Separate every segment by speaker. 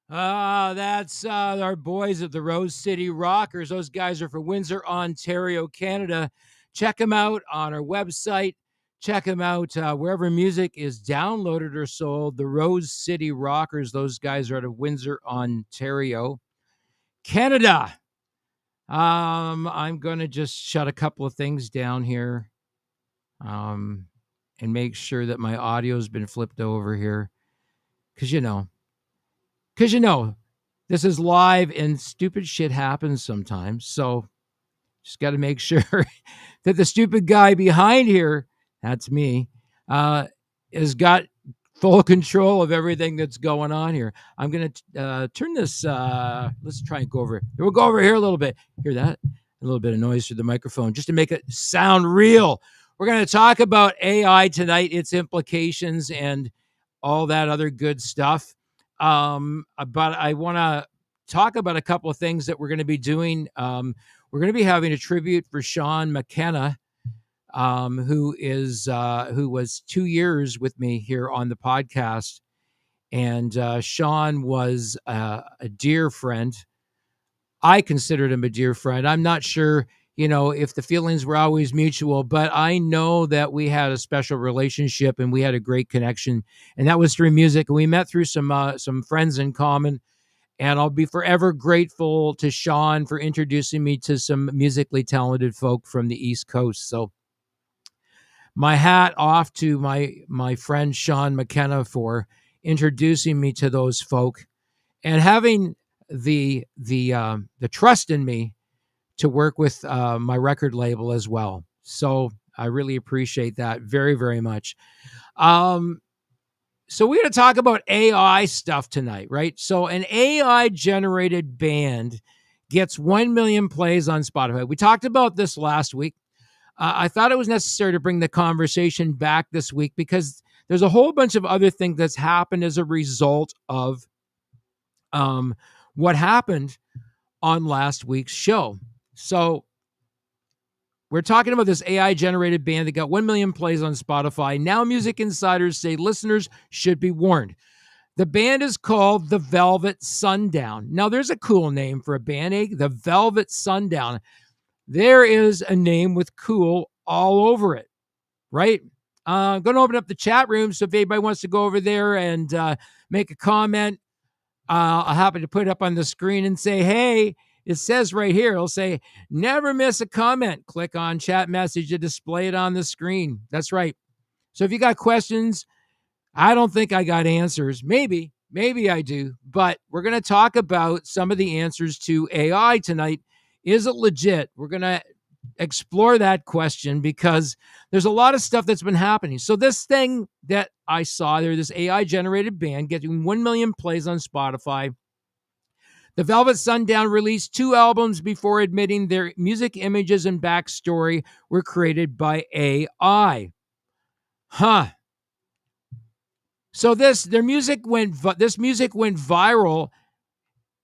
Speaker 1: That's our boys at the Rose City Rockers. Those guys are from Windsor, Ontario, Canada. Check them out on our website. Check them out wherever music is downloaded or sold. The Rose City Rockers. Those guys are out of Windsor, Ontario, Canada. I'm going to just shut a couple of things down here um, and make sure that my audio has been flipped over here. Because, this is live and stupid shit happens sometimes. So just got to make sure that the stupid guy behind here, that's me, has got full control of everything that's going on here. I'm going to turn this, let's try and go over. We'll go over here a little bit. Hear that? A little bit of noise through the microphone just to make it sound real. We're going to talk about AI tonight, its implications, and all that other good stuff. But I want to talk about a couple of things that we're going to be doing. We're going to be having a tribute for Sean McKenna, who was 2 years with me here on the podcast, and Sean was a dear friend. I considered him a dear friend. I'm not sure, if the feelings were always mutual, but I know that we had a special relationship and we had a great connection, and that was through music. And we met through some friends in common. And I'll be forever grateful to Sean for introducing me to some musically talented folk from the East Coast. So my hat off to my friend Sean McKenna for introducing me to those folk and having the trust in me to work with my record label as well. So I really appreciate that very, very much. So we're going to talk about AI stuff tonight, right? So an AI generated band gets 1 million plays on Spotify. We talked about this last week. I thought it was necessary to bring the conversation back this week because there's a whole bunch of other things that's happened as a result of what happened on last week's show. So we're talking about this AI generated band that got 1 million plays on Spotify. Now music insiders say listeners should be warned. The band is called The Velvet Sundown. Now there's a cool name for a band, eh? The Velvet Sundown. There is a name with cool all over it, right? I'm going to open up the chat room. So if anybody wants to go over there and make a comment, I'm happy to put it up on the screen and say, hey, it says right here, it'll say, never miss a comment. Click on chat message to display it on the screen. That's right. So if you got questions, I don't think I got answers. Maybe I do. But we're going to talk about some of the answers to AI tonight. Is it legit? We're going to explore that question because there's a lot of stuff that's been happening. So this thing that I saw there, this AI generated band getting 1 million plays on Spotify. The Velvet Sundown released 2 albums before admitting their music images and backstory were created by AI. So this music went viral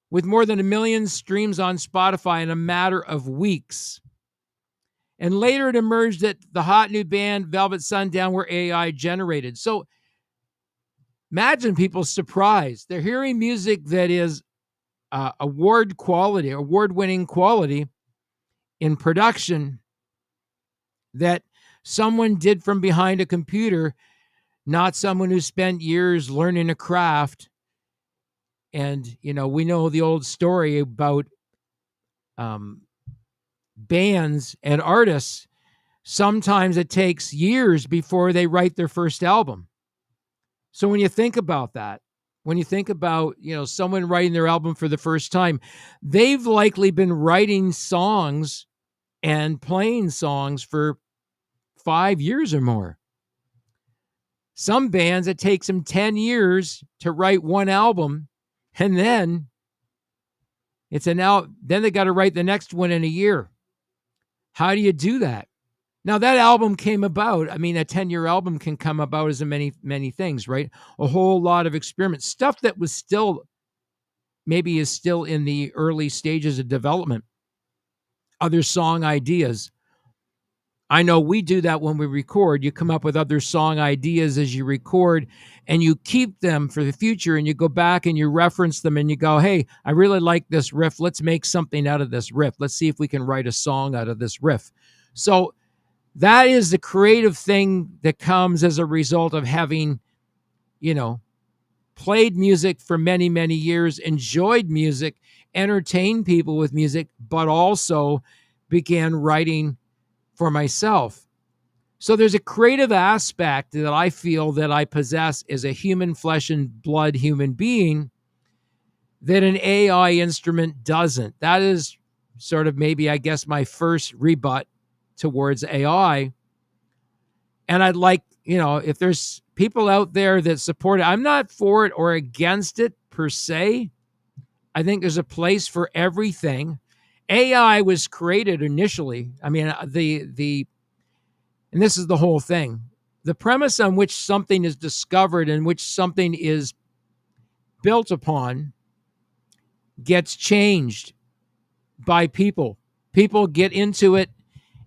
Speaker 1: with more than 1 million streams on Spotify in a matter of weeks. And later it emerged that the hot new band Velvet Sundown were AI generated. So imagine people's surprise. They're hearing music that is award-winning quality in production that someone did from behind a computer, not someone who spent years learning a craft. And, we know the old story about bands and artists. Sometimes it takes years before they write their first album. So when you think about that, when you think about, someone writing their album for the first time, they've likely been writing songs and playing songs for 5 years or more. Some bands, it takes them 10 years to write one album, and then then they got to write the next one in a year. How do you do that? Now, that album came about. I mean, a 10-year album can come about as many things, right? A whole lot of experiments, stuff that was maybe is still in the early stages of development, other song ideas. I know we do that when we record. You come up with other song ideas as you record, and you keep them for the future, and you go back and you reference them and you go, hey, I really like this riff. Let's make something out of this riff. Let's see if we can write a song out of this riff. So that is the creative thing that comes as a result of having, you know, played music for many, many years, enjoyed music, entertained people with music, but also began writing for myself. So there's a creative aspect that I feel that I possess as a human flesh and blood human being that an AI instrument doesn't. That is sort of maybe, I guess, my first rebut towards AI. And I'd like, if there's people out there that support it, I'm not for it or against it per se. I think there's a place for everything. AI was created initially. I mean, and this is the whole thing. The premise on which something is discovered and which something is built upon gets changed by people. People get into it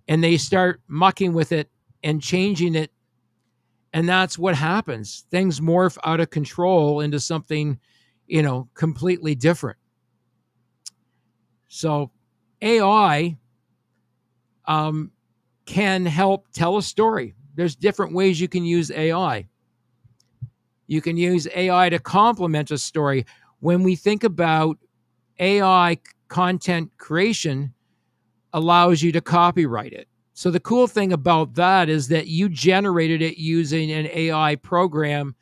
Speaker 1: and they start mucking with it and changing it. And that's what happens. Things morph out of control into something, completely different. So AI can help tell a story. There's different ways you can use AI. You can use AI to complement a story. When we think about AI content creation, allows you to copyright it. So the cool thing about that is that you generated it using an AI program,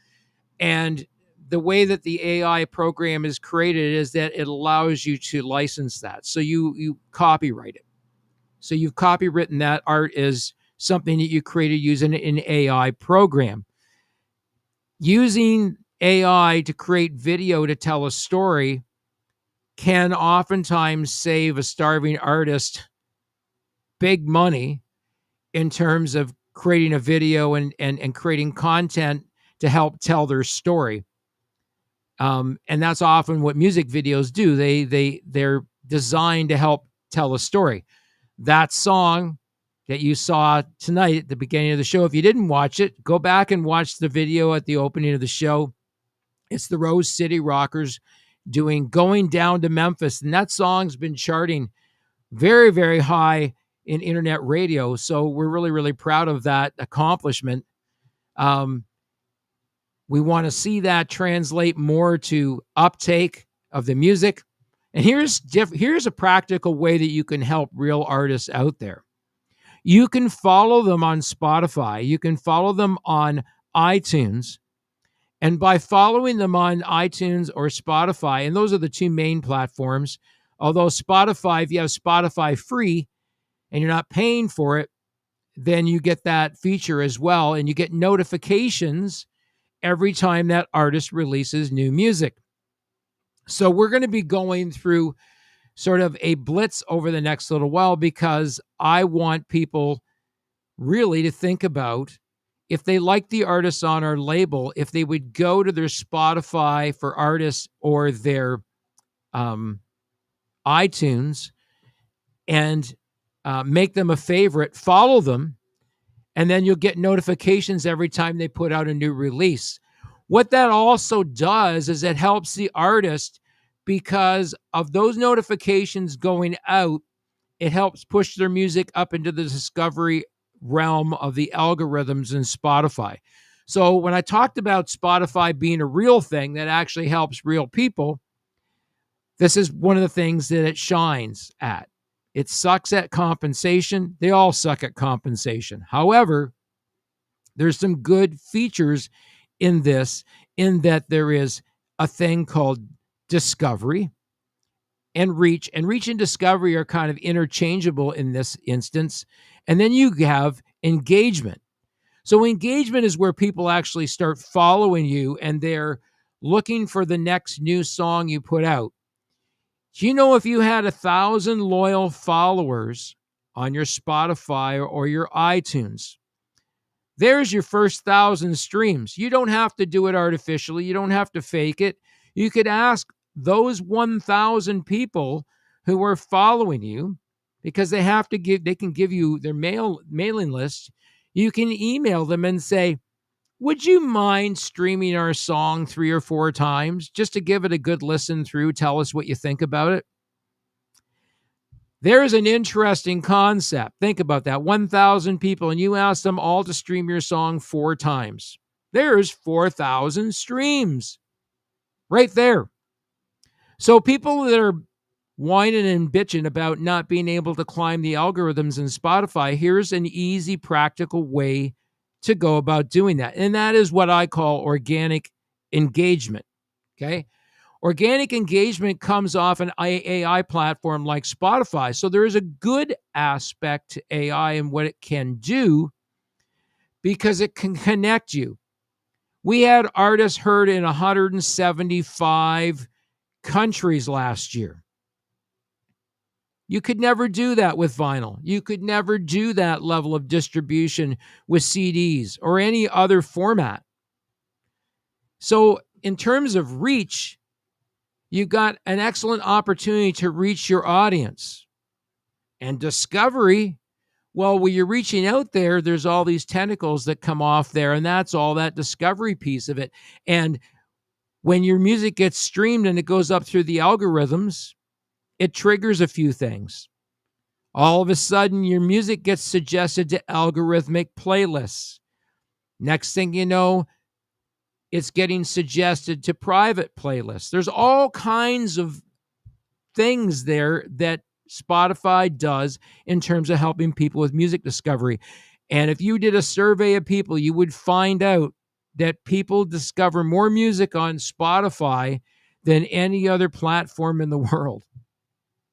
Speaker 1: and the way that the AI program is created is that it allows you to license that. So you copyright it. So you've copywritten that art as something that you created using an AI program. Using AI to create video to tell a story can oftentimes save a starving artist big money in terms of creating a video and creating content to help tell their story. And that's often what music videos do. They're designed to help tell a story. That song that you saw tonight at the beginning of the show, if you didn't watch it, go back and watch the video at the opening of the show. It's the Rose City Rockers doing Going Down to Memphis. And that song's been charting very, very high in internet radio. So we're really, really proud of that accomplishment. We want to see that translate more to uptake of the music. And here's a practical way that you can help real artists out there. You can follow them on Spotify. You can follow them on iTunes. And by following them on iTunes or Spotify, and those are the two main platforms, although Spotify, if you have Spotify free and you're not paying for it, then you get that feature as well. And you get notifications every time that artist releases new music. So we're going to be going through sort of a blitz over the next little while, because I want people really to think about, if they like the artists on our label, if they would go to their Spotify for artists or their iTunes and make them a favorite, follow them, and then you'll get notifications every time they put out a new release. What that also does is it helps the artist, because of those notifications going out, it helps push their music up into the discovery realm of the algorithms in Spotify. So when I talked about Spotify being a real thing that actually helps real people, this is one of the things that it shines at. It sucks at compensation. They all suck at compensation. However, there's some good features in this, in that there is a thing called discovery and reach. And reach and discovery are kind of interchangeable in this instance. And then you have engagement. So engagement is where people actually start following you and they're looking for the next new song you put out. Do you know, if you had 1,000 loyal followers on your Spotify or your iTunes, there's your first 1,000 streams. You don't have to do it artificially. You don't have to fake it. You could ask those 1,000 people who are following you, because they can give you their mailing list. You can email them and say, would you mind streaming our song 3 or 4 times just to give it a good listen through? Tell us what you think about it. There's an interesting concept. Think about that. 1,000 people, and you ask them all to stream your song 4 times. There's 4,000 streams right there. So people that are whining and bitching about not being able to climb the algorithms in Spotify, here's an easy, practical way to go about doing that. And that is what I call organic engagement. Okay. Organic engagement comes off an AI platform like Spotify. So there is a good aspect to AI and what it can do because it can connect you. We had artists heard in 175 countries last year. You could never do that with vinyl. You could never do that level of distribution with CDs or any other format. So in terms of reach, you got an excellent opportunity to reach your audience. And discovery, well, when you're reaching out there, there's all these tentacles that come off there, and that's all that discovery piece of it. And when your music gets streamed and it goes up through the algorithms, it triggers a few things. All of a sudden, your music gets suggested to algorithmic playlists. Next thing you know, it's getting suggested to private playlists. There's all kinds of things there that Spotify does in terms of helping people with music discovery. And if you did a survey of people, you would find out that people discover more music on Spotify than any other platform in the world.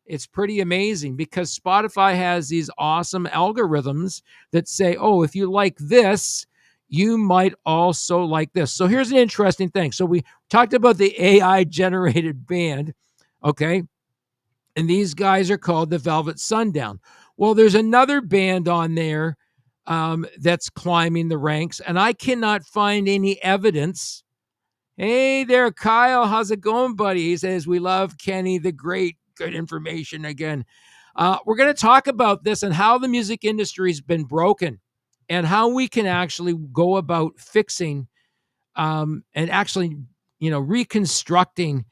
Speaker 1: It's pretty amazing because Spotify has these awesome algorithms that say, oh, if you like this, you might also like this. So here's an interesting thing. So we talked about the AI generated band, okay? And these guys are called the Velvet Sundown. Well, there's another band on there that's climbing the ranks, and I cannot find any evidence. Hey there, Kyle. How's it going, buddy? He says, we love Kenny the Great. Good information again. We're going to talk about this and how the music industry has been broken and how we can actually go about fixing and actually, reconstructing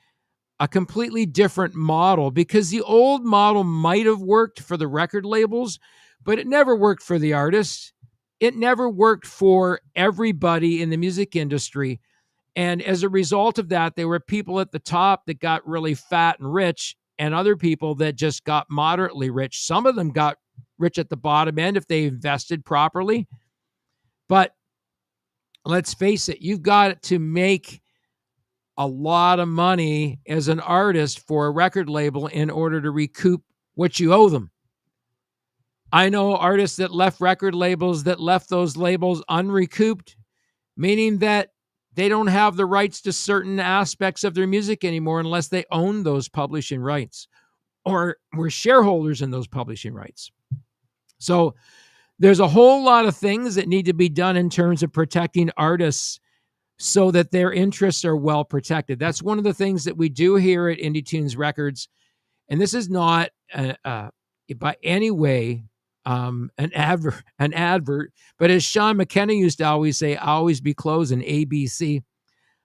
Speaker 1: a completely different model, because the old model might have worked for the record labels, but it never worked for the artists. It never worked for everybody in the music industry. And as a result of that, there were people at the top that got really fat and rich, and other people that just got moderately rich. Some of them got rich at the bottom end if they invested properly. But let's face it, you've got to make a lot of money as an artist for a record label in order to recoup what you owe them. I know artists that left record labels that left those labels unrecouped, meaning that they don't have the rights to certain aspects of their music anymore unless they own those publishing rights or were shareholders in those publishing rights. So there's a whole lot of things that need to be done in terms of protecting artists so that their interests are well protected. That's one of the things that we do here at Indie Tunes Records. And this is not by any way an advert, but as Sean McKenna used to always say, always be closing, ABC,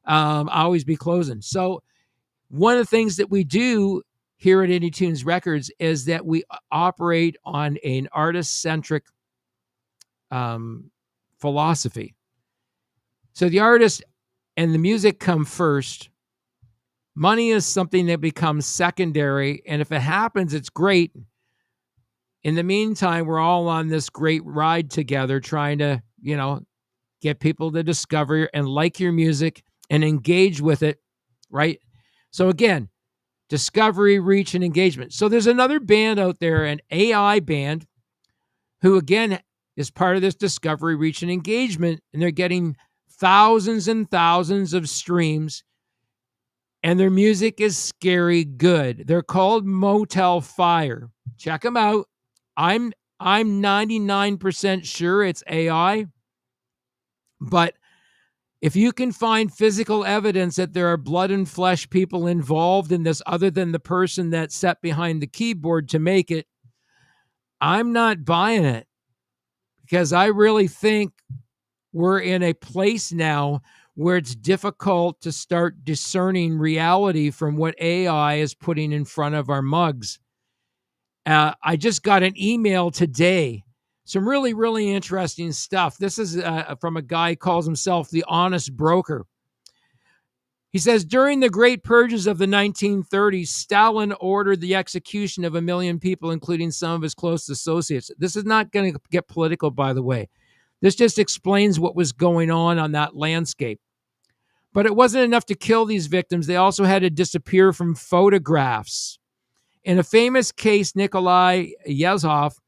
Speaker 1: always be closing. So one of the things that we do here at Indie Tunes Records is that we operate on an artist-centric philosophy. So the artist and the music come first. Money is something that becomes secondary, and if it happens, it's great. In the meantime, we're all on this great ride together trying to, get people to discover and like your music and engage with it, right? So again, discovery, reach, and engagement. So there's another band out there, an AI band, who again is part of this discovery, reach, and engagement, and they're getting thousands and thousands of streams, and their music is scary good. They're called Motel Fire. Check them out. I'm 99% sure it's AI, but if you can find physical evidence that there are blood and flesh people involved in this other than the person that sat behind the keyboard to make it, I'm not buying it because I really think we're in a place now where it's difficult to start discerning reality from what AI is putting in front of our mugs. I just got an email today. Some really, really interesting stuff. This is from a guy who calls himself the Honest Broker. He says, during the great purges of the 1930s, Stalin ordered the execution of 1 million people, including some of his close associates. This is not going to get political, by the way. This just explains what was going on that landscape. But it wasn't enough to kill these victims. They also had to disappear from photographs. In a famous case, Nikolai Yezhov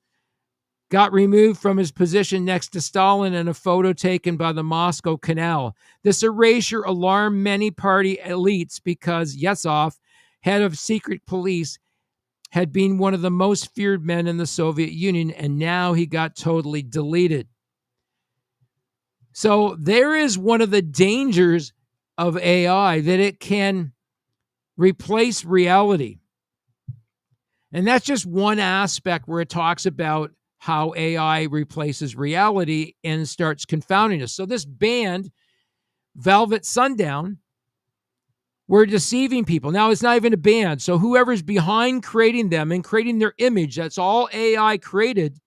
Speaker 1: got removed from his position next to Stalin in a photo taken by the Moscow Canal. This erasure alarmed many party elites because Yezhov, head of secret police, had been one of the most feared men in the Soviet Union, and now he got totally deleted. So there is one of the dangers of AI, that it can replace reality. And that's just one aspect where it talks about how AI replaces reality and starts confounding us. So this band, Velvet Sundown, were deceiving people. Now, it's not even a band. So whoever's behind creating them and creating their image, that's all AI created,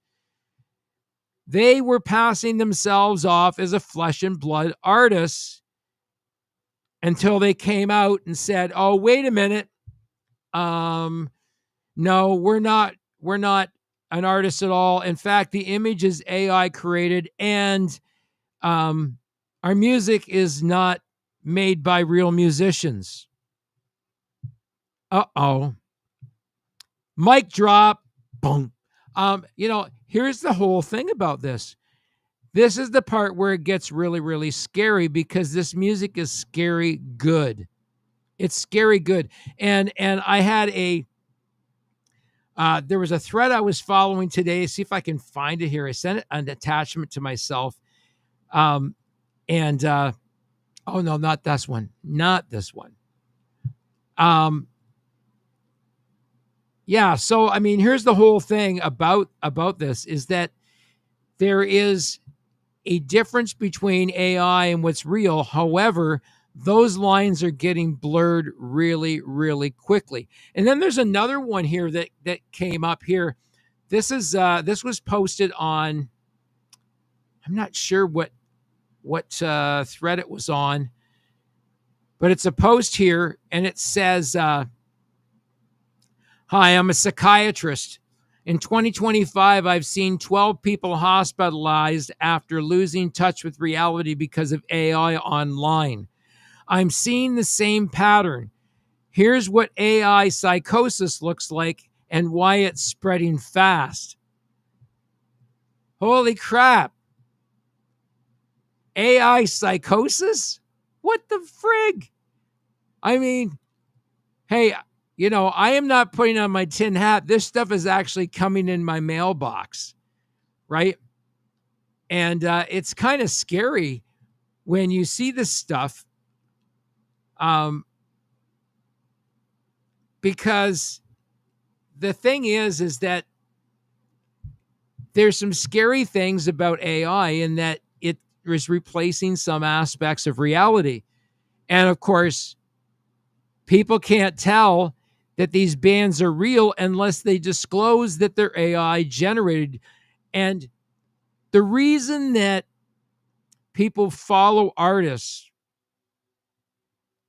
Speaker 1: they were passing themselves off as a flesh and blood artist until they came out and said, oh, wait a minute. No, we're not an artist at all. In fact, the image is AI created, and our music is not made by real musicians. Uh-oh. Mic drop. Boom. Here's the whole thing about this. This is the part where it gets really, really scary, because this music is scary good. It's scary good. And I had there was a thread I was following today. See if I can find it here. I sent an attachment to myself. Oh no, not this one. Not this one. Yeah. So, I mean, here's the whole thing about this is that there is a difference between AI and what's real. However, those lines are getting blurred really, really quickly. And then there's another one here that came up here. This was posted on, I'm not sure what thread it was on, but it's a post here, and it says, hi, I'm a psychiatrist. In 2025, I've seen 12 people hospitalized after losing touch with reality because of AI online. I'm seeing the same pattern. Here's what AI psychosis looks like and why it's spreading fast. Holy crap. AI psychosis? What the frig? I mean, hey, I am not putting on my tin hat. This stuff is actually coming in my mailbox, right? And it's kind of scary when you see this stuff, because the thing is that there's some scary things about AI in that it is replacing some aspects of reality. And of course, people can't tell that these bands are real unless they disclose that they're AI generated. And the reason that people follow artists,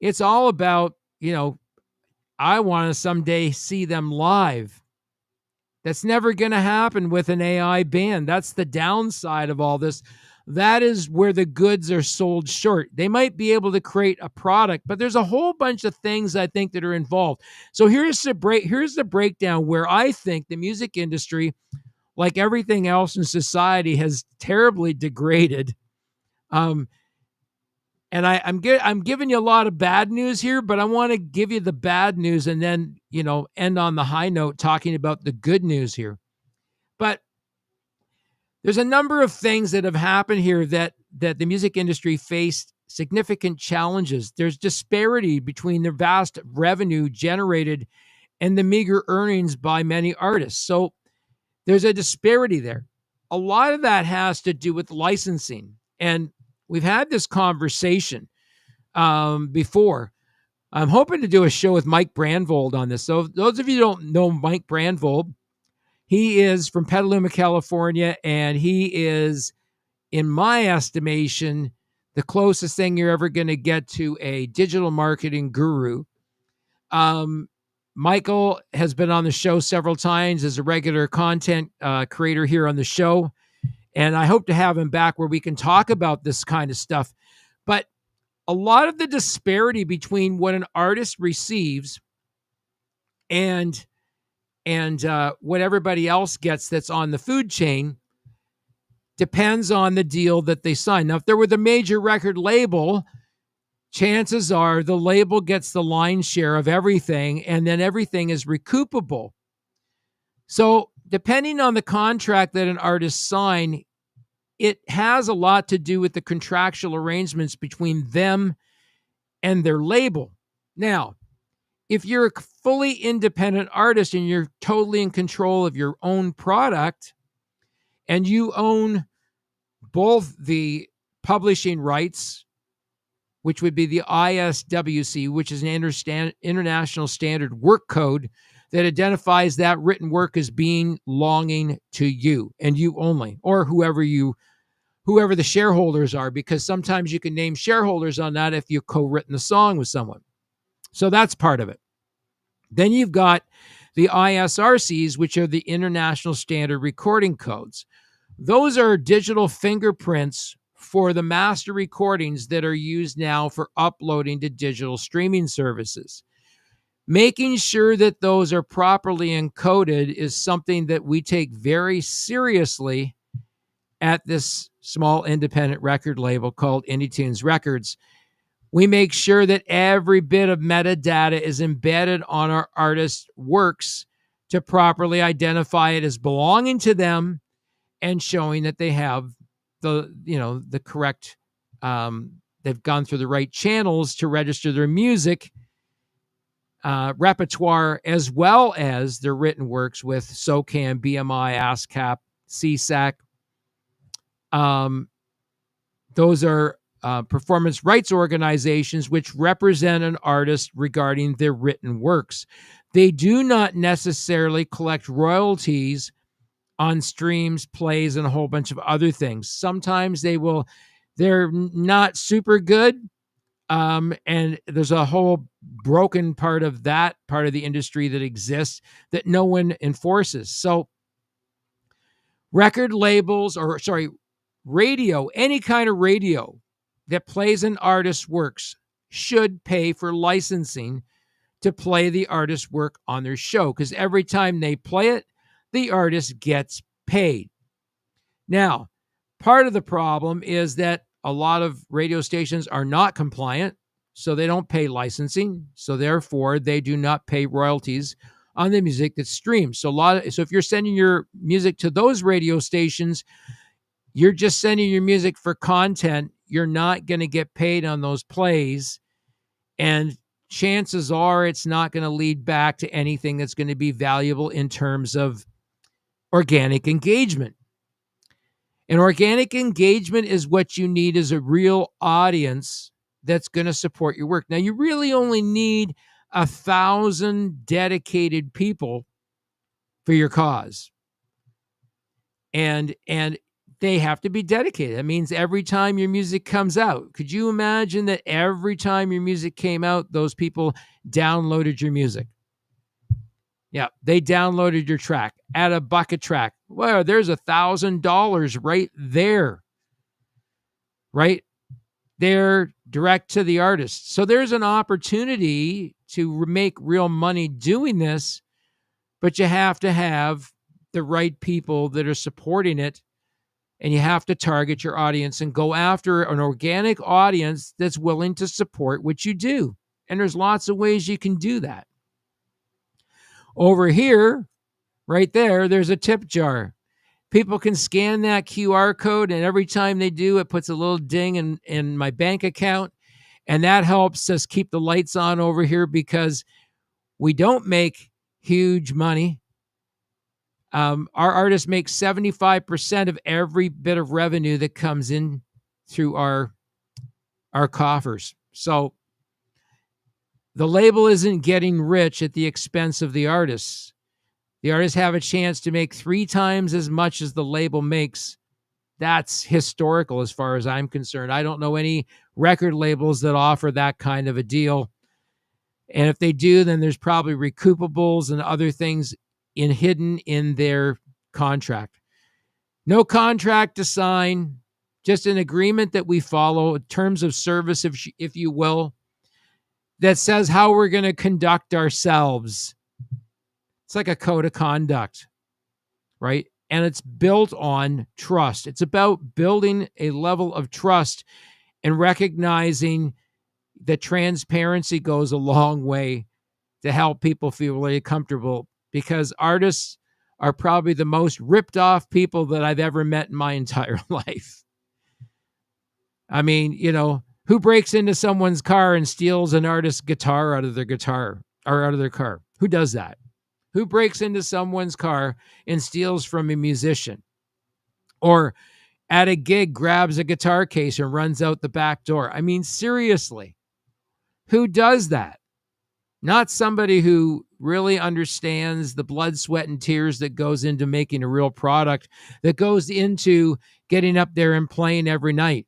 Speaker 1: it's all about, I want to someday see them live. That's never going to happen with an AI band. That's the downside of all this. That is where the goods are sold short. They might be able to create a product, but there's a whole bunch of things I think that are involved. So here's the breakdown where I think the music industry, like everything else in society, has terribly degraded. And I'm giving you a lot of bad news here, but I want to give you the bad news and then, end on the high note talking about the good news here. But there's a number of things that have happened here that the music industry faced significant challenges. There's disparity between the vast revenue generated and the meager earnings by many artists. So There's a disparity there. A lot of that has to do with licensing. And we've had this conversation before. I'm hoping to do a show with Mike Brandvold on this. So those of you who don't know Mike Brandvold, he is from Petaluma, California, and he is, in my estimation, the closest thing you're ever going to get to a digital marketing guru. Michael has been on the show several times as a regular content creator here on the show, and I hope to have him back where we can talk about this kind of stuff. But a lot of the disparity between what an artist receives and what everybody else gets that's on the food chain depends on the deal that they sign. Now, if there were the major record label, chances are the label gets the lion's share of everything, and then everything is recoupable. So depending on the contract that an artist signs, it has a lot to do with the contractual arrangements between them and their label. Now, if you're a fully independent artist and you're totally in control of your own product and you own both the publishing rights, which would be the ISWC, which is an international standard work code that identifies that written work as being belonging to you and you only, or whoever the shareholders are, because sometimes you can name shareholders on that if you've co-written the song with someone. So that's part of it. Then you've got the ISRCs, which are the International Standard Recording Codes. Those are digital fingerprints for the master recordings that are used now for uploading to digital streaming services. Making sure that those are properly encoded is something that we take very seriously at this small independent record label called IndieTunes Records. We make sure that every bit of metadata is embedded on our artists' works to properly identify it as belonging to them and showing that they have the correct, they've gone through the right channels to register their music repertoire, as well as their written works with SOCAN, BMI, ASCAP, CSAC. Those are performance rights organizations which represent an artist regarding their written works. They do not necessarily collect royalties on streams, plays, and a whole bunch of other things. Sometimes they're not super good. And there's a whole broken part of that part of the industry that exists that no one enforces. So record labels, radio, any kind of radio that plays an artist's works should pay for licensing to play the artist's work on their show, because every time they play it, the artist gets paid. Now, part of the problem is that a lot of radio stations are not compliant, so they don't pay licensing, so therefore they do not pay royalties on the music that's streamed. So if you're sending your music to those radio stations, you're just sending your music for content. You're not going to get paid on those plays, and chances are it's not going to lead back to anything that's going to be valuable in terms of organic engagement. And organic engagement is what you need as a real audience that's going to support your work. Now, you really only need 1,000 dedicated people for your cause. And they have to be dedicated. That means every time your music comes out, could you imagine that every time your music came out, those people downloaded your music? Yeah, they downloaded your track at $1 a track. Well, there's $1,000 right there. Right there, direct to the artist. So there's an opportunity to make real money doing this, but you have to have the right people that are supporting it, and you have to target your audience and go after an organic audience that's willing to support what you do. And there's lots of ways you can do that. Over here, right there, there's a tip jar. People can scan that QR code, and every time they do, it puts a little ding in my bank account. And that helps us keep the lights on over here, because we don't make huge money. Our artists make 75% of every bit of revenue that comes in through our coffers. So the label isn't getting rich at the expense of the artists. The artists have a chance to make 3 times as much as the label makes. That's historical as far as I'm concerned. I don't know any record labels that offer that kind of a deal. And if they do, then there's probably recoupables and other things hidden in their contract. No contract to sign, just an agreement that we follow, terms of service, if you will, that says how we're going to conduct ourselves. It's like a code of conduct, right? And it's built on trust. It's about building a level of trust and recognizing that transparency goes a long way to help people feel really comfortable, because artists are probably the most ripped off people that I've ever met in my entire life. I mean, who breaks into someone's car and steals an artist's guitar out of their guitar or out of their car? Who does that? Who breaks into someone's car and steals from a musician? Or at a gig, grabs a guitar case and runs out the back door? I mean, seriously, who does that? Not somebody who really understands the blood, sweat, and tears that goes into making a real product, that goes into getting up there and playing every night.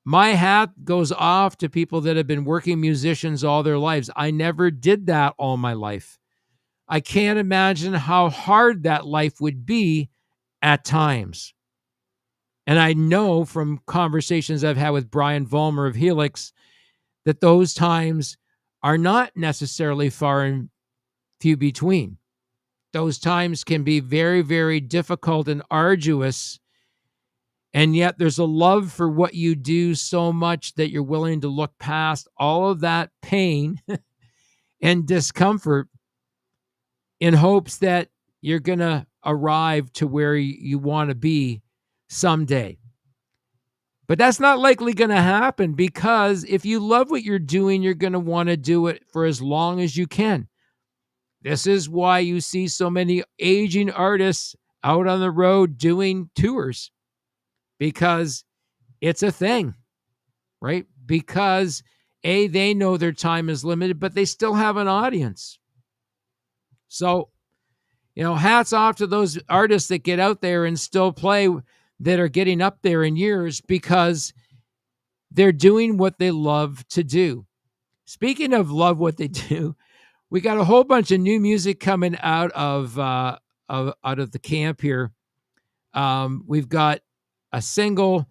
Speaker 1: My hat goes off to people that have been working musicians all their lives. I never did that all my life. I can't imagine how hard that life would be at times. And I know from conversations I've had with Brian Vollmer of Helix that those times are not necessarily far and few between. Those times can be very, very difficult and arduous. And yet there's a love for what you do so much that you're willing to look past all of that pain and discomfort in hopes that you're going to arrive to where you want to be someday. But that's not likely going to happen, because if you love what you're doing, you're going to want to do it for as long as you can. This is why you see so many aging artists out on the road doing tours, because it's a thing, right? Because they know their time is limited, but they still have an audience. So, hats off to those artists that get out there and still play, that are getting up there in years, because they're doing what they love to do. Speaking of love what they do, we got a whole bunch of new music coming out of the camp here. We've got a single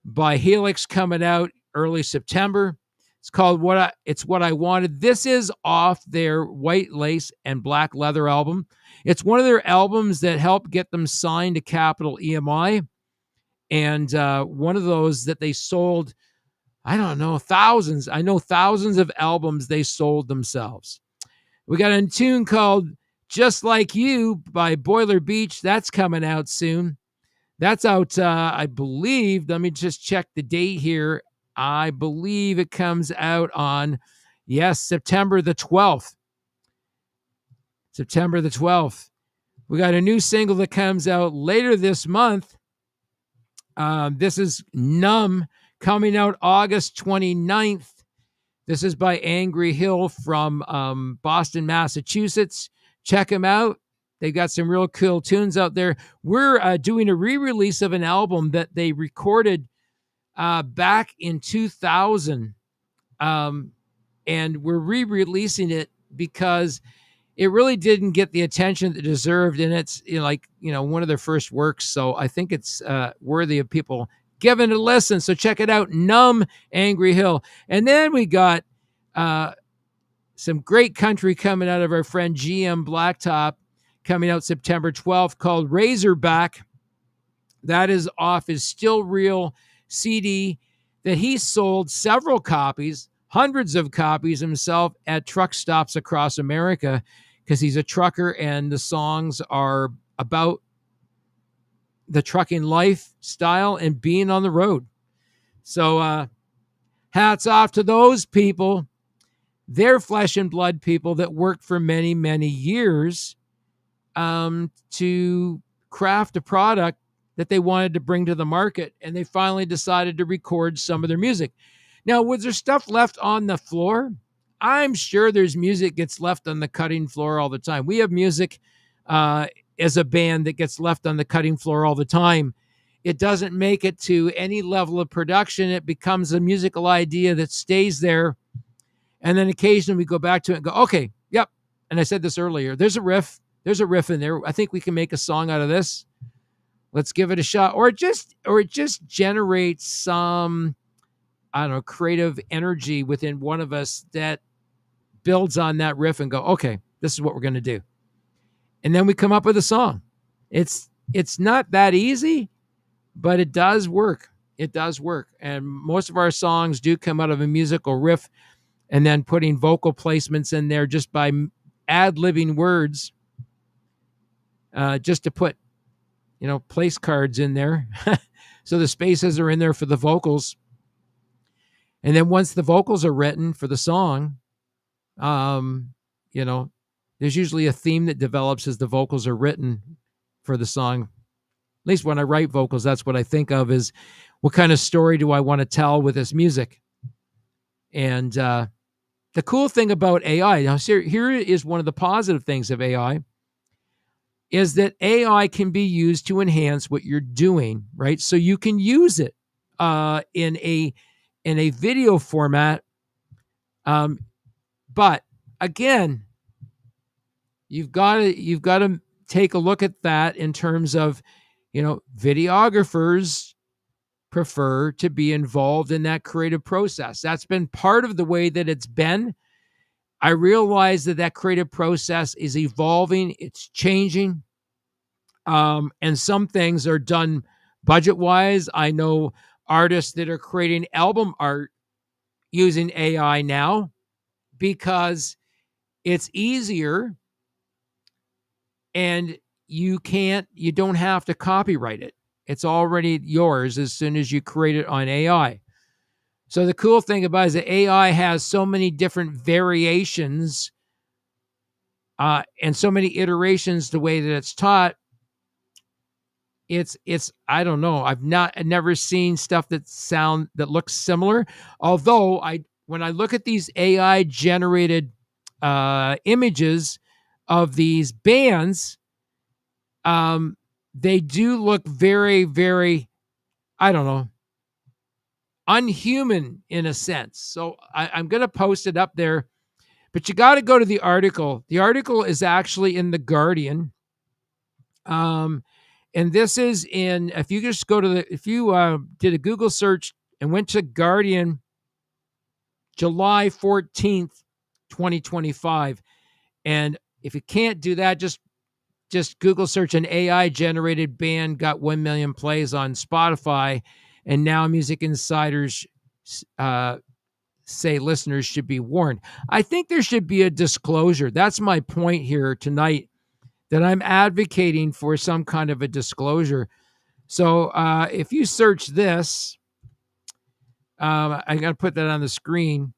Speaker 1: by Helix coming out early September. It's called It's What I Wanted. This is off their White Lace and Black Leather album. It's one of their albums that helped get them signed to Capitol EMI. And one of those that they sold, I don't know, thousands. I know thousands of albums they sold themselves. We got a tune called Just Like You by Boiler Beach. That's coming out soon. That's out, I believe, let me just check the date here. I believe it comes out on, September the 12th. September the 12th. We got a new single that comes out later this month. This is Numb, coming out August 29th. This is by Angry Hill from Boston, Massachusetts. Check them out. They've got some real cool tunes out there. We're doing a re-release of an album that they recorded back in 2000. And we're re-releasing it because it really didn't get the attention it deserved. And it's one of their first works. So I think it's worthy of people giving it a listen. So check it out. Numb, Angry Hill. And then we got some great country coming out of our friend GM Blacktop, coming out September 12th, called Razorback. That is off his Still Real CD that he sold several copies, hundreds of copies himself, at truck stops across America, because he's a trucker and the songs are about the trucking lifestyle and being on the road. So hats off to those people. They're flesh and blood people that worked for many, many years to craft a product that they wanted to bring to the market, and they finally decided to record some of their music. Now, was there stuff left on the floor? I'm sure there's music gets left on the cutting floor all the time. We have music uh, as a band that gets left on the cutting floor all the time. It doesn't make it to any level of production. It becomes a musical idea that stays there. And then occasionally we go back to it and go, okay, yep. And I said this earlier, there's a riff. There's a riff in there. I think we can make a song out of this. Let's give it a shot. Or it just generates some, I don't know, creative energy within one of us that builds on that riff and go, okay, this is what we're going to do. And then we come up with a song. It's not that easy, but it does work. It does work. And most of our songs do come out of a musical riff, and then putting vocal placements in there just by ad-libbing words, just to put, place cards in there. So the spaces are in there for the vocals. And then once the vocals are written for the song, there's usually a theme that develops as the vocals are written for the song. At least when I write vocals, that's what I think of is what kind of story do I want to tell with this music? And the cool thing about AI, now here is one of the positive things of AI, is that AI can be used to enhance what you're doing, right? So you can use it in a video format. But again, you've got to take a look at that in terms of, videographers prefer to be involved in that creative process. That's been part of the way that it's been. I realize that creative process is evolving. It's changing. And some things are done budget-wise. I know artists that are creating album art using AI now because it's easier and you don't have to copyright it. It's already yours as soon as you create it on AI. So the cool thing about it is that AI has so many different variations and so many iterations the way that it's taught. It's I don't know. I've never seen stuff that looks similar. Although when I look at these AI generated images of these bands, they do look very, very, I don't know, unhuman in a sense. So I'm going to post it up there, but you got to go to the article. The article is actually in The Guardian. And this is if you just go to if you did a Google search and went to Guardian, July 14th, 2025. And if you can't do that, just Google search an AI generated band got 1 million plays on Spotify. And now Music Insiders say listeners should be warned. I think there should be a disclosure. That's my point here tonight, that I'm advocating for some kind of a disclosure. So if you search this, I'm going to put that on the screen.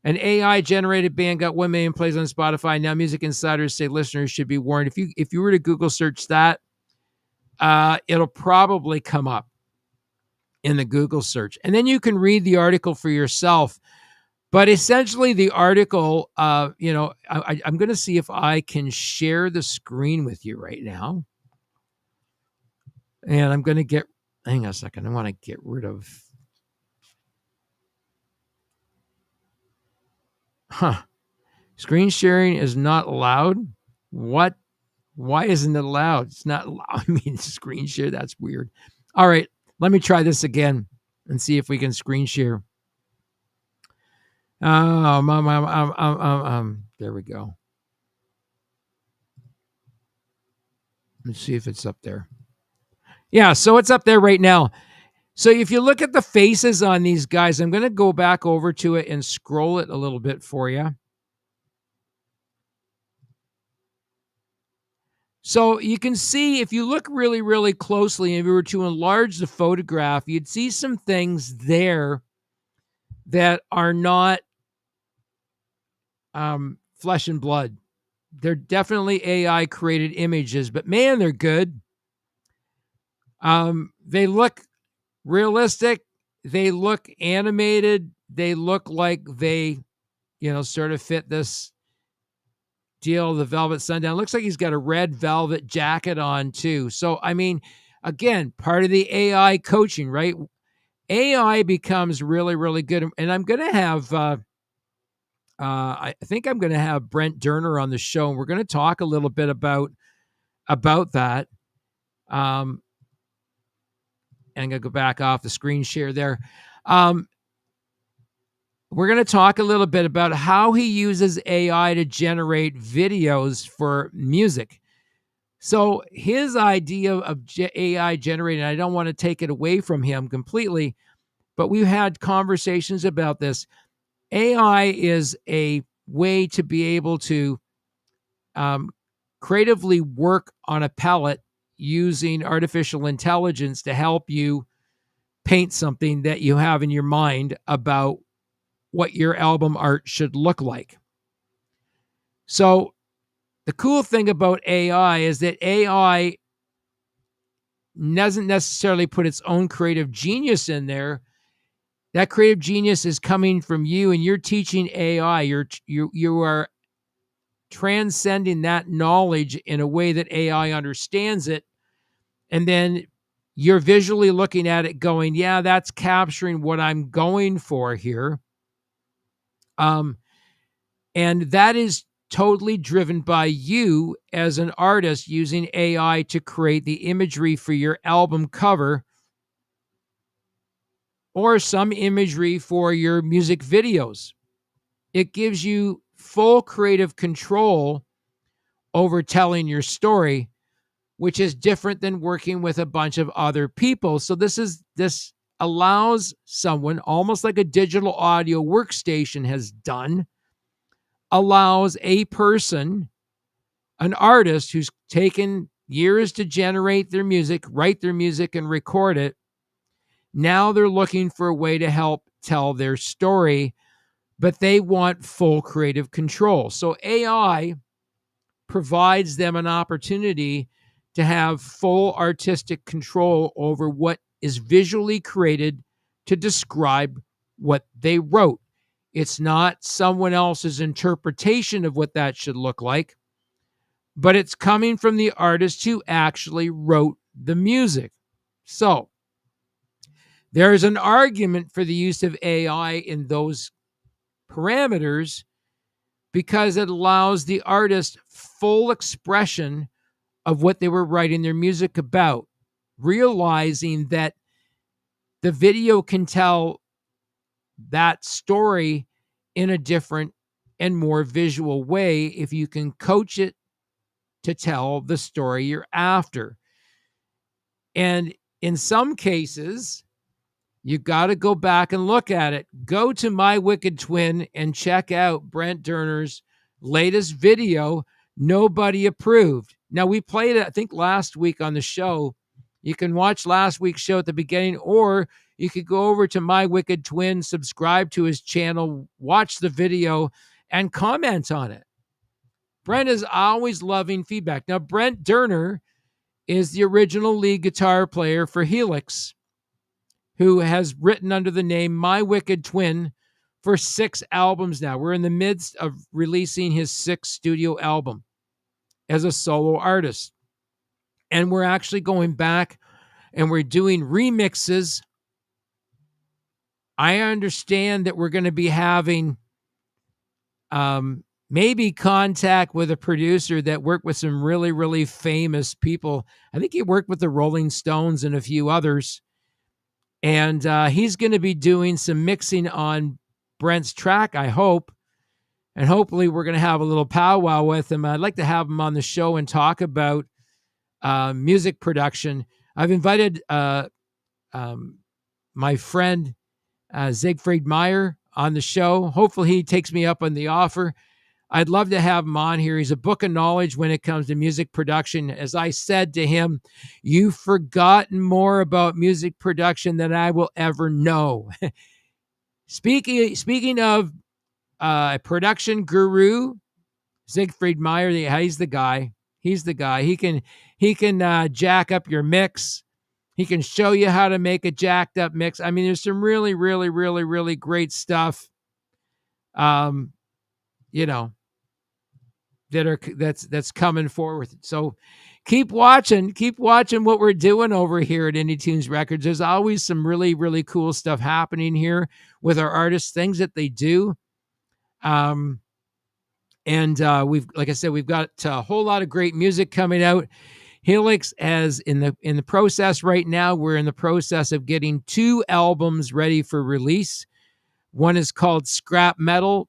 Speaker 1: An AI-generated band got 1 million plays on Spotify. Now Music Insiders say listeners should be warned. If you were to Google search that, it'll probably come up in the Google search. And then you can read the article for yourself. But essentially the article, I'm going to see if I can share the screen with you right now. And I'm going to hang on a second. I want to get rid of, screen sharing is not allowed. What? Why isn't it allowed? It's not allowed. I mean, screen share, that's weird. All right, let me try this again and see if we can screen share. There we go. Let's see if it's up there. Yeah, so it's up there right now. So if you look at the faces on these guys, I'm going to go back over to it and scroll it a little bit for you. So you can see, if you look really, really closely, if you were to enlarge the photograph, you'd see some things there that are not flesh and blood. they're definitely AI created images, but man, they're good. They look realistic. They look animated. They look like they, sort of fit this deal, the Velvet Sundown. Looks like he's got a red velvet jacket on too. So, I mean, again, part of the AI coaching, right? AI becomes really, really good. And I'm going to have, I think I'm going to have Brent Durner on the show, and we're going to talk a little bit about that. And I'm going to go back off the screen share there. We're going to talk a little bit about how he uses AI to generate videos for music. So his idea of AI generating, I don't want to take it away from him completely, but we've had conversations about this. AI is a way to be able to creatively work on a palette using artificial intelligence to help you paint something that you have in your mind about what your album art should look like. So the cool thing about AI is that AI doesn't necessarily put its own creative genius in there. That creative genius is coming from you, and you're teaching AI. You are transcending that knowledge in a way that AI understands it, and then you're visually looking at it going, yeah, that's capturing what I'm going for here. And that is totally driven by you as an artist using AI to create the imagery for your album cover or some imagery for your music videos. It gives you full creative control over telling your story, which is different than working with a bunch of other people. So this allows someone, almost like a digital audio workstation has done, allows a person, an artist who's taken years to generate their music, write their music, and record it. Now they're looking for a way to help tell their story, but they want full creative control. So AI provides them an opportunity to have full artistic control over what is visually created to describe what they wrote. It's not someone else's interpretation of what that should look like, but it's coming from the artist who actually wrote the music. So there's an argument for the use of AI in those parameters because it allows the artist full expression of what they were writing their music about, realizing that the video can tell that story in a different and more visual way if you can coach it to tell the story you're after. And in some cases, you got to go back and look at it. Go to My Wicked Twin and check out Brent Durner's latest video, Nobody Approved. Now, we played it, I think, last week on the show. You can watch last week's show at the beginning, or you could go over to My Wicked Twin, subscribe to his channel, watch the video, and comment on it. Brent is always loving feedback. Now, Brent Durner is the original lead guitar player for Helix, who has written under the name My Wicked Twin for 6 albums now. We're in the midst of releasing his 6th studio album as a solo artist. And we're actually going back and we're doing remixes. I understand that we're going to be having maybe contact with a producer that worked with some really, really famous people. I think he worked with the Rolling Stones and a few others. And he's going to be doing some mixing on Brent's track, I hope. And hopefully we're going to have a little powwow with him. I'd like to have him on the show and talk about music production. I've invited my friend Siegfried Meyer on the show. Hopefully he takes me up on the offer. I'd love to have him on here. He's a book of knowledge when it comes to music production. As I said to him, you've forgotten more about music production than I will ever know. Speaking of a production guru, Siegfried Meyer, he's the guy. He's the guy. He can jack up your mix. He can show you how to make a jacked up mix. I mean, there's some really, really, really, really great stuff. Um, you know, that's coming forward. So keep watching what we're doing over here at Indie Tunes Records. There's always some really, really cool stuff happening here with our artists, things that they do. And we've, like I said, we've got a whole lot of great music coming out. Helix has in the process right now. We're in the process of getting 2 albums ready for release. One is called Scrap Metal.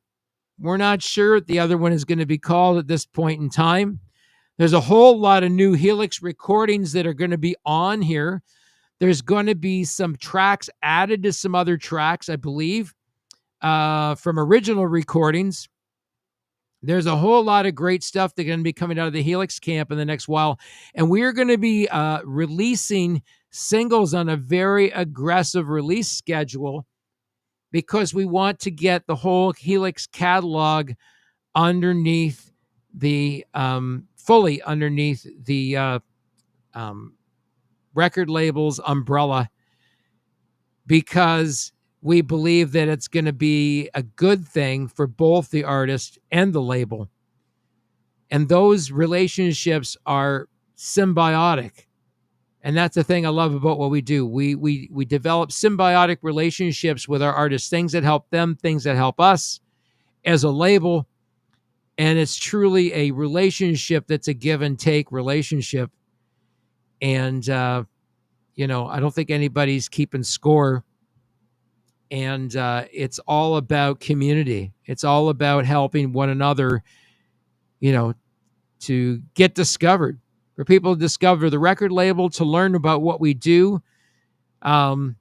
Speaker 1: We're not sure what the other one is going to be called at this point in time. There's a whole lot of new Helix recordings that are going to be on here. There's going to be some tracks added to some other tracks, I believe, from original recordings. There's a whole lot of great stuff that's going to be coming out of the Helix camp in the next while. And we're going to be releasing singles on a very aggressive release schedule because we want to get the whole Helix catalog underneath the fully underneath the record label's umbrella, because we believe that it's going to be a good thing for both the artist and the label. And those relationships are symbiotic. And that's the thing I love about what we do. We develop symbiotic relationships with our artists, things that help them, things that help us as a label. And it's truly a relationship that's a give and take relationship. And, I don't think anybody's keeping score. And it's all about community. It's all about helping one another, to get discovered, for people to discover the record label, to learn about what we do. I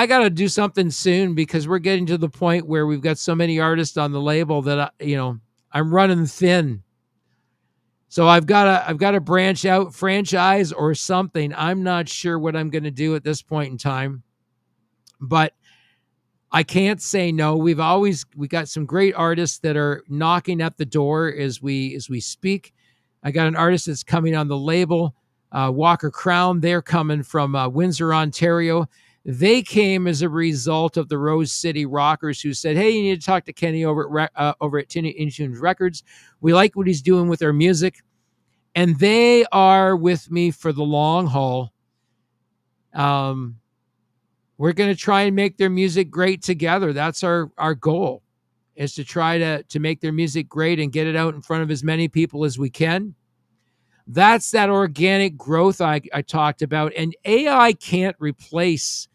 Speaker 1: got to do something soon because we're getting to the point where we've got so many artists on the label that, I'm running thin. So I've got to branch out, franchise or something. I'm not sure what I'm going to do at this point in time. But I can't say no. We got some great artists that are knocking at the door as we speak. I got an artist that's coming on the label, Walker Crown. They're coming from Windsor, Ontario. They came as a result of the Rose City Rockers, who said, "Hey, you need to talk to Kenny over at Indie Tunes Records. We like what he's doing with our music," and they are with me for the long haul. We're going to try and make their music great together. That's our goal, is to try to make their music great and get it out in front of as many people as we can. That's that organic growth I talked about. And AI can't replace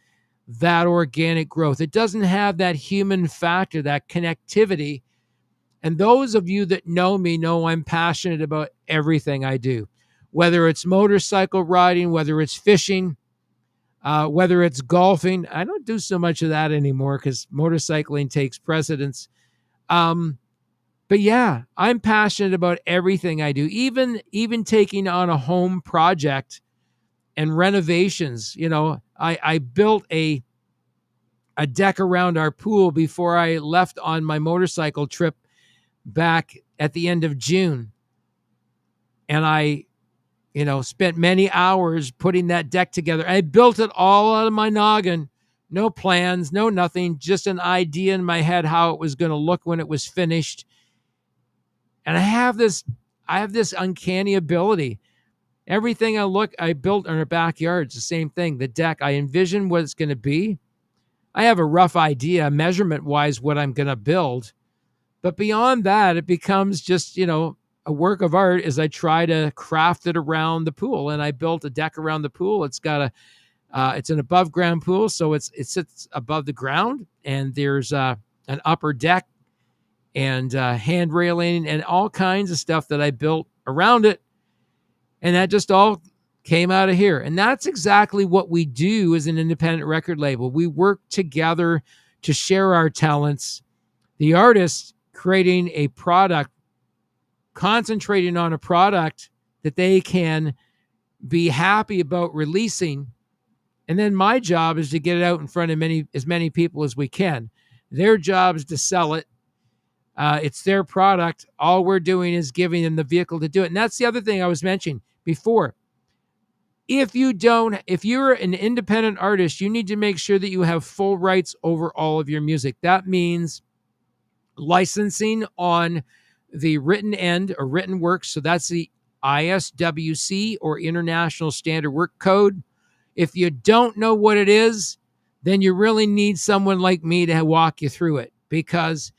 Speaker 1: that organic growth. It doesn't have that human factor, that connectivity. And those of you that know me know I'm passionate about everything I do, whether it's motorcycle riding, whether it's fishing, whether it's golfing. I don't do so much of that anymore because motorcycling takes precedence. But yeah, I'm passionate about everything I do, even taking on a home project and renovations. I built a deck around our pool before I left on my motorcycle trip back at the end of June. And I spent many hours putting that deck together. I built it all out of my noggin. No plans, no nothing, just an idea in my head how it was going to look when it was finished. And I have this uncanny ability. Everything I built in our backyard is the same thing. The deck, I envision what it's going to be. I have a rough idea, measurement-wise, what I'm going to build. But beyond that, it becomes just, a work of art as I try to craft it around the pool. And I built a deck around the pool. It's got it's an above ground pool. So it sits above the ground, and there's an upper deck and hand railing and all kinds of stuff that I built around it. And that just all came out of here. And that's exactly what we do as an independent record label. We work together to share our talents. The artist creating a product, concentrating on a product that they can be happy about releasing. And then my job is to get it out in front of as many people as we can. Their job is to sell it. It's their product. All we're doing is giving them the vehicle to do it. And that's the other thing I was mentioning before. If you're an independent artist, you need to make sure that you have full rights over all of your music. That means licensing on the written end or written work. So that's the ISWC or International Standard Work Code. If you don't know what it is, then you really need someone like me to walk you through it, because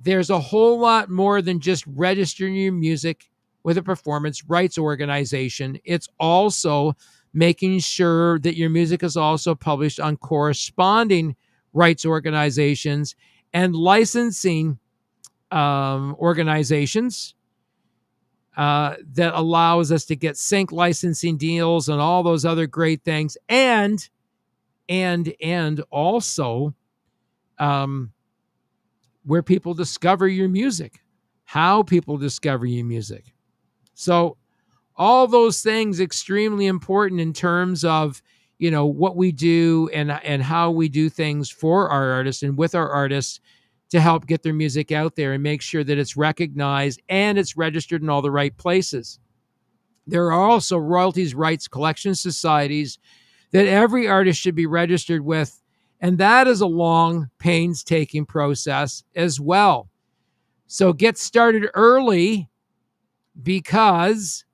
Speaker 1: there's a whole lot more than just registering your music with a performance rights organization. It's also making sure that your music is also published on corresponding rights organizations and licensing organizations that allows us to get sync licensing deals and all those other great things, and also where people discover your music, how people discover your music. So all those things extremely important in terms of, what we do and how we do things for our artists and with our artists to help get their music out there and make sure that it's recognized and it's registered in all the right places. There are also royalties rights collection societies that every artist should be registered with, and that is a long, painstaking process as well. So get started early, because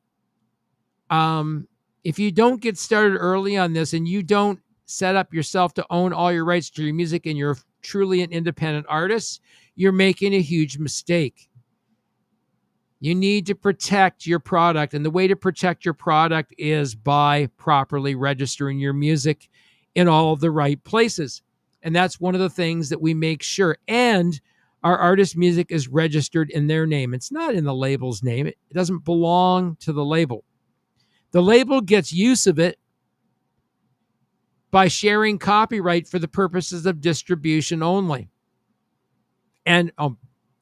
Speaker 1: if you don't get started early on this and you don't set up yourself to own all your rights to your music and you're truly an independent artist, you're making a huge mistake. You need to protect your product, and the way to protect your product is by properly registering your music in all of the right places. And that's one of the things that we make sure. And our artist music is registered in their name. It's not in the label's name. It doesn't belong to the label. The label gets use of it by sharing copyright for the purposes of distribution only. And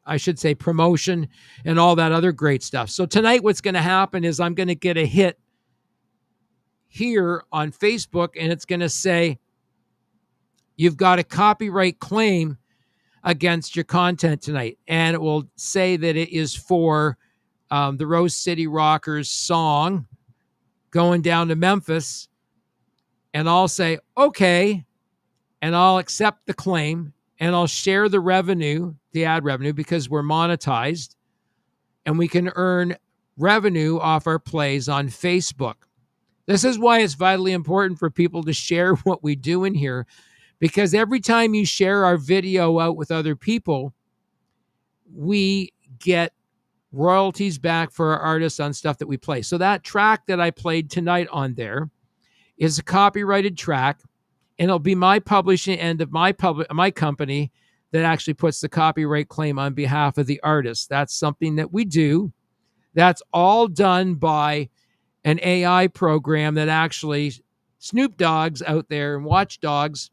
Speaker 1: I should say promotion and all that other great stuff. So tonight what's going to happen is I'm going to get a hit here on Facebook, and it's going to say, you've got a copyright claim against your content tonight. And it will say that it is for the Rose City Rockers song, Going Down to Memphis. And I'll say, okay, and I'll accept the claim, and I'll share the revenue, the ad revenue, because we're monetized and we can earn revenue off our plays on Facebook. This is why it's vitally important for people to share what we do in here, because every time you share our video out with other people, we get royalties back for our artists on stuff that we play. So that track that I played tonight on there is a copyrighted track, and it'll be my publishing end of my company that actually puts the copyright claim on behalf of the artist. That's something that we do. That's all done by an AI program that actually Snoop Dogg's out there and watchdogs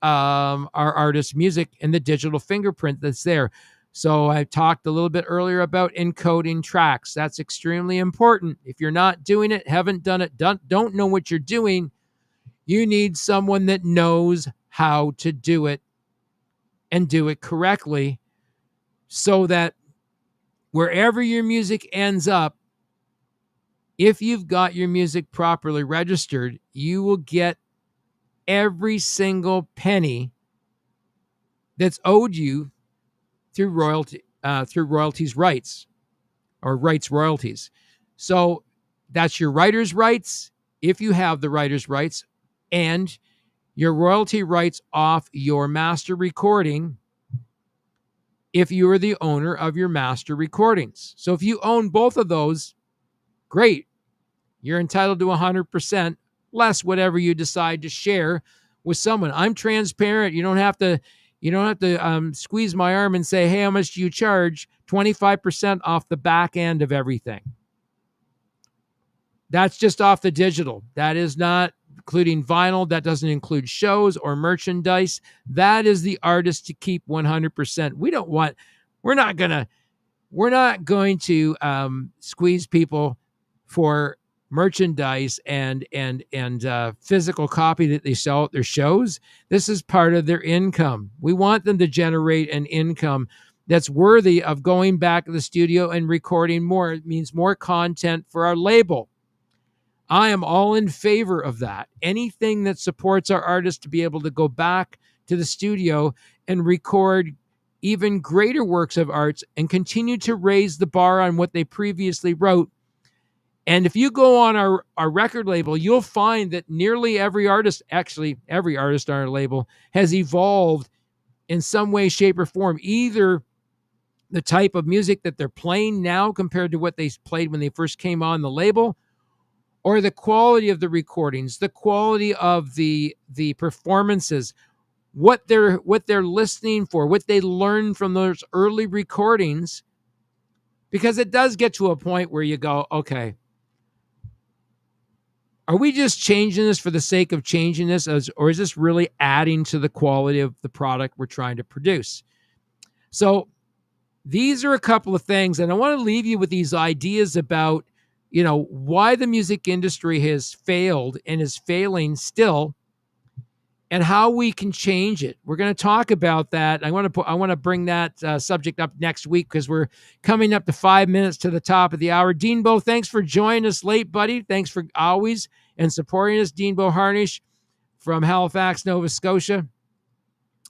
Speaker 1: our artist music and the digital fingerprint that's there. So I talked a little bit earlier about encoding tracks. That's extremely important. If you're not doing it, haven't done it, don't know what you're doing, you need someone that knows how to do it and do it correctly, so that wherever your music ends up, if you've got your music properly registered, you will get every single penny that's owed you through royalties rights, or rights royalties. So that's your writer's rights, if you have the writer's rights, and your royalty rights off your master recording if you are the owner of your master recordings. So if you own both of those, great. You're entitled to 100% less whatever you decide to share with someone. I'm transparent. You don't have to squeeze my arm and say, hey, how much do you charge? 25% off the back end of everything. That's just off the digital. That is not including vinyl. That doesn't include shows or merchandise. That is the artist to keep 100%. We're not going to squeeze people for merchandise and physical copy that they sell at their shows. This is part of their income. We want them to generate an income that's worthy of going back to the studio and recording more. It means more content for our label. I am all in favor of that. Anything that supports our artists to be able to go back to the studio and record even greater works of arts and continue to raise the bar on what they previously wrote. And if you go on our record label, you'll find that nearly every artist, actually every artist on our label, has evolved in some way, shape, or form. Either the type of music that they're playing now compared to what they played when they first came on the label, or the quality of the recordings, the quality of the performances, what they're listening for, what they learned from those early recordings. Because it does get to a point where you go, okay, are we just changing this for the sake of changing this, or is this really adding to the quality of the product we're trying to produce? So these are a couple of things, and I want to leave you with these ideas about, why the music industry has failed and is failing still, and how we can change it. We're going to talk about that. I want to bring that subject up next week because we're coming up to 5 minutes to the top of the hour. Deanbo, thanks for joining us late, buddy. Thanks for always and supporting us. Deanbo Harnish from Halifax, Nova Scotia,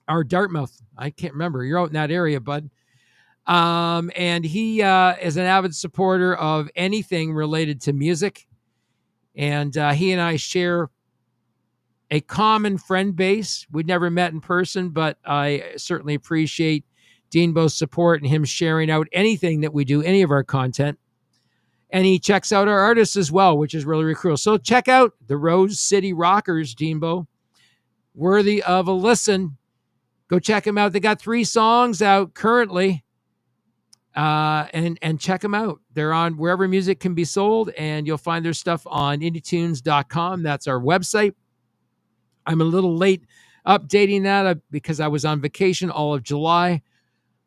Speaker 1: or Dartmouth. I can't remember. You're out in that area, bud. And he is an avid supporter of anything related to music. And he and I share a common friend base. We'd never met in person, but I certainly appreciate Deanbo's support and him sharing out anything that we do, any of our content. And he checks out our artists as well, which is really, really cool. So check out the Rose City Rockers, Deanbo. Worthy of a listen. Go check them out. They got 3 songs out currently. And check them out. They're on wherever music can be sold, and you'll find their stuff on indietunes.com. That's our website. I'm a little late updating that because I was on vacation all of July.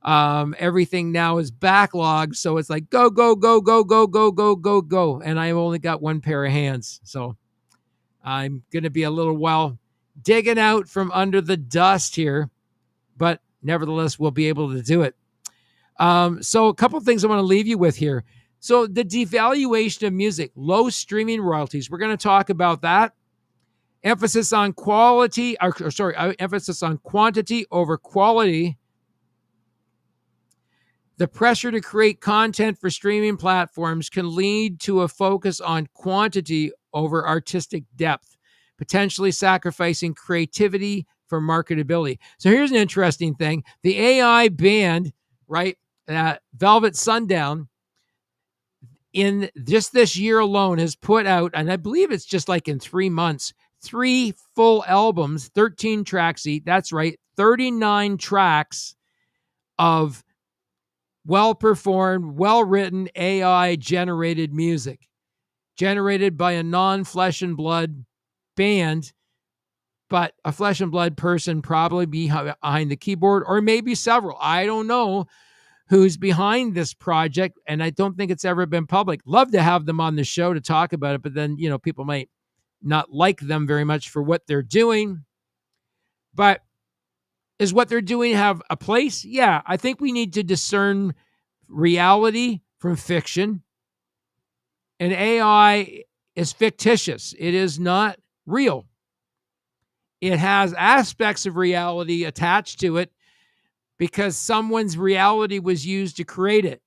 Speaker 1: Everything now is backlogged, so it's like go, go, go, go, go, go, go, go, go. And I only got one pair of hands. So I'm going to be a little while digging out from under the dust here, but nevertheless, we'll be able to do it. So a couple of things I want to leave you with here. So the devaluation of music, low streaming royalties. We're going to talk about that. Emphasis on emphasis on quantity over quality. The pressure to create content for streaming platforms can lead to a focus on quantity over artistic depth, potentially sacrificing creativity for marketability. So here's an interesting thing. The AI band, right, Velvet Sundown, in just this year alone has put out, and I believe it's just like in 3 months, 3 full albums, 13 tracks each. That's right, 39 tracks of well-performed, well-written, AI-generated music, generated by a non-flesh and blood band, but a flesh and blood person probably behind the keyboard, or maybe several. I don't know who's behind this project, and I don't think it's ever been public. Love to have them on the show to talk about it, but then, people might not like them very much for what they're doing. But is what they're doing have a place? Yeah, I think we need to discern reality from fiction. And AI is fictitious. It is not real. It has aspects of reality attached to it because someone's reality was used to create it.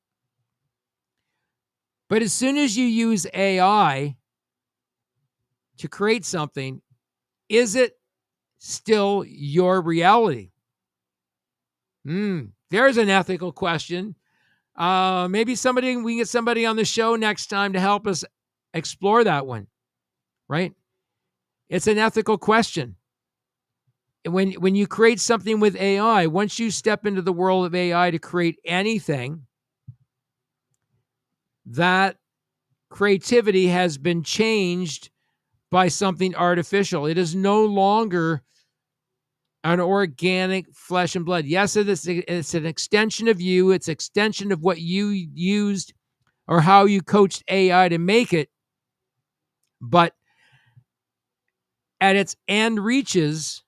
Speaker 1: But as soon as you use AI to create something, is it still your reality? There's an ethical question. Maybe we can get somebody on the show next time to help us explore that one, right? It's an ethical question. When you create something with AI, once you step into the world of AI to create anything, that creativity has been changed by something artificial. It is no longer an organic flesh and blood. Yes, it's an extension of you. It's an extension of what you used or how you coached AI to make it. But at its end reaches,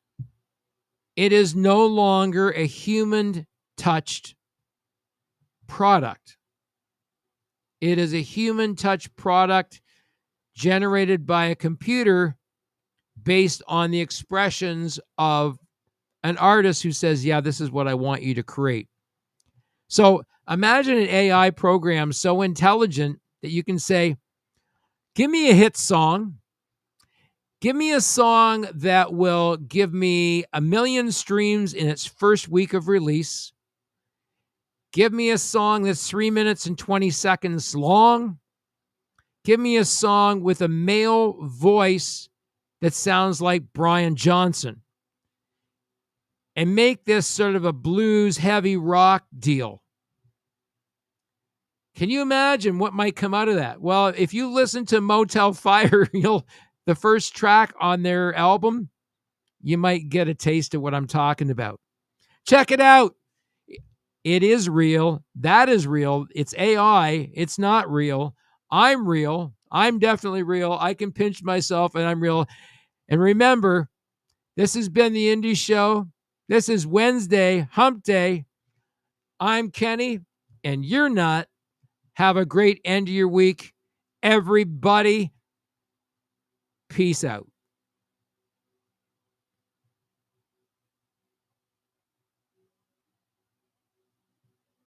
Speaker 1: it is no longer a human-touched product. It is a human touch product generated by a computer based on the expressions of an artist who says, yeah, this is what I want you to create. So imagine an AI program so intelligent that you can say, give me a hit song. Give me a song that will give me 1 million streams in its first week of release. Give me a song that's 3 minutes and 20 seconds long. Give me a song with a male voice that sounds like Brian Johnson. And make this sort of a blues heavy rock deal. Can you imagine what might come out of that? Well, if you listen to Motel Fire, the first track on their album, you might get a taste of what I'm talking about. Check it out. It is real. That is real. It's AI. It's not real. I'm real. I'm definitely real. I can pinch myself and I'm real. And remember, this has been the Indie Show. This is Wednesday, Hump Day. I'm Kenny, and you're not. Have a great end of your week, everybody. Peace out.